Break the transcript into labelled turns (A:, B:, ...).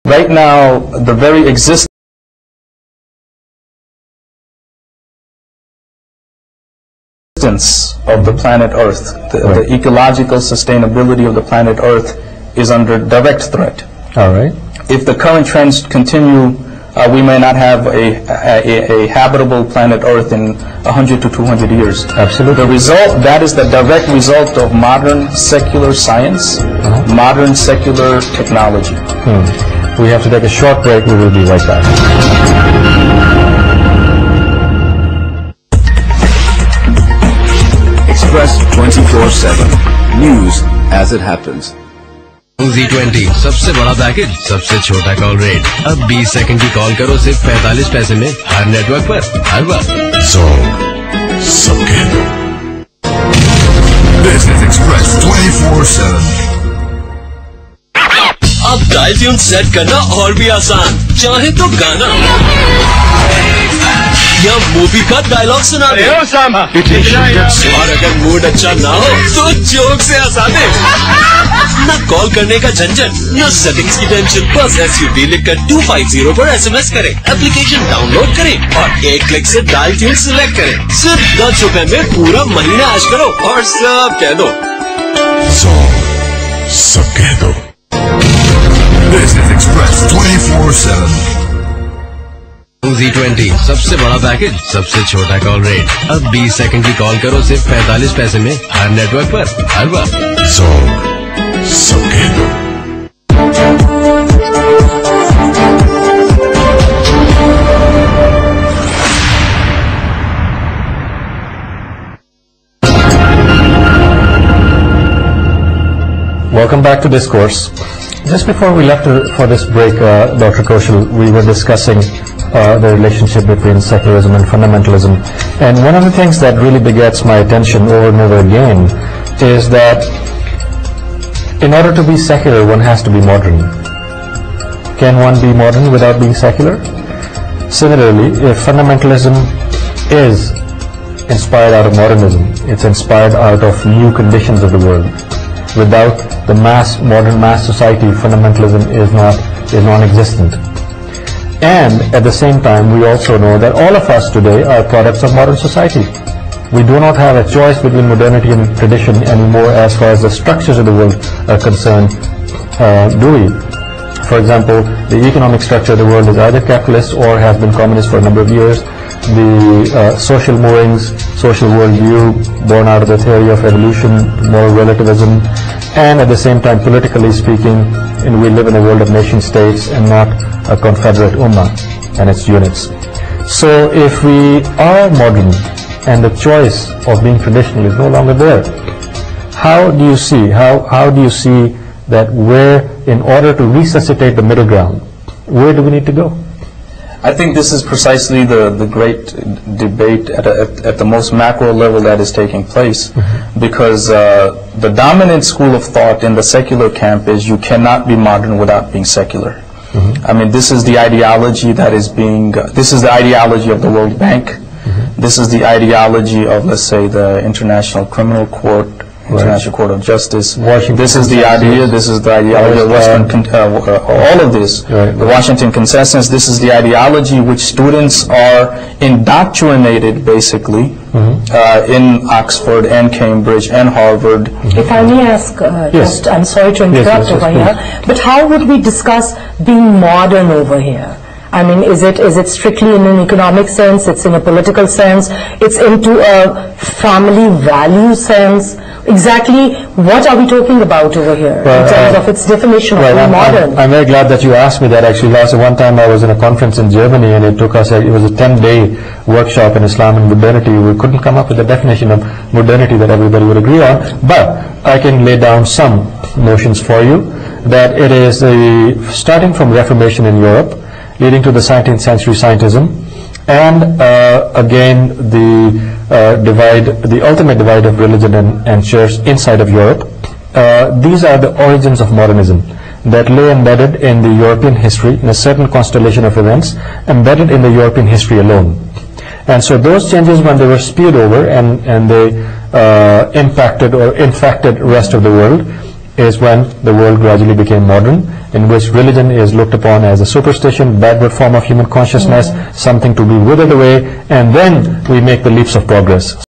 A: Right now, the very existence of the planet Earth, the ecological sustainability of the planet Earth is under direct threat.
B: All right.
A: If the current trends continue, we may not have a habitable planet Earth in 100 to 200 years.
B: Absolutely.
A: The result, that is the direct result of modern secular science, modern secular technology.
B: We have to take a short break. We will be right back.
C: Express 24/7. News as it happens.
D: Z20 सबसे बड़ा package, सबसे छोटा call rate. अब 20 second की call करो सिर्फ 45 पैसे में हर नेटवर्क पर हर बार।
E: सबके दो। This is Express 24/7.
D: अब डायल ट्यून सेट करना और भी आसान, चाहे तो गाना या मूवी का डायलॉग सुना दे, और अगर मूड अच्छा ना हो तो जोक से हंसा दे। न कॉल करने का झंझट, न सेटिंग्स की टेंशन, बस SUD लिखकर 250 पर SMS करें, एप्लीकेशन डाउनलोड करें और एक क्लिक से डायल ट्यून सिलेक्ट करें। सिर्फ 10 रुपए में पूरा महीना ऐश करो और सब कह दो।
E: सब कह दो। This is Express 24/7.
D: Z20 सबसे बड़ा पैकेज, सबसे छोटा कॉल रेट। अब 20 सेकंड की कॉल करो सिर्फ 45 पैसे में हर नेटवर्क पर हर बार।
E: सब कह दो।
B: Welcome back to Discourse. Just before we left for this break, Dr. Kaushal, we were discussing the relationship between secularism and fundamentalism. And one of the things that really begets my attention over and over again is that in order to be secular, one has to be modern. Can one be modern without being secular? Similarly, if fundamentalism is inspired out of modernism, it's inspired out of new conditions of the world. Without the modern mass society, fundamentalism is non-existent. And at the same time, we also know that all of us today are products of modern society. We do not have a choice between modernity and tradition anymore as far as the structures of the world are concerned, do we? For example, the economic structure of the world is either capitalist or has been communist for a number of years. The social moorings, social worldview born out of the theory of evolution, moral relativism, and at the same time, politically speaking, we live in a world of nation states and not a confederate ummah and its units. So if we are modern and the choice of being traditional is no longer there, how do you see that in order to resuscitate the middle ground, where do we need to go?
A: I think this is precisely the great debate at the most macro level that is taking place, because the dominant school of thought in the secular camp is you cannot be modern without being secular. I mean, this is the ideology that is this is the ideology of the World Bank. This is the ideology of, let's say, the International Criminal Court, International Court of Justice. This is the idea. This is the ideology of Western. All of this, the Washington Consensus. This is the ideology which students are indoctrinated, basically, in Oxford and Cambridge and Harvard.
F: If I may ask, I'm sorry to interrupt over here, but how would we discuss being modern over here? I mean, is it strictly in an economic sense? It's in a political sense? It's into a family value sense? Exactly what are we talking about over here in terms of its definition of being modern?
B: I'm very glad that you asked me that. Actually, one time I was in a conference in Germany, and it was a 10-day workshop in Islam and modernity. We couldn't come up with a definition of modernity that everybody would agree on, but I can lay down some notions for you. That it is starting from Reformation in Europe, leading to the 19th century scientism, and again the ultimate divide of religion and church inside of Europe. These are the origins of modernism that lay embedded in the European history, in a certain constellation of events embedded in the European history alone. And so those changes, when they were spewed over and they impacted or infected the rest of the world, is when the world gradually became modern, in which religion is looked upon as a superstition, backward form of human consciousness, something to be withered away, and then we make the leaps of progress.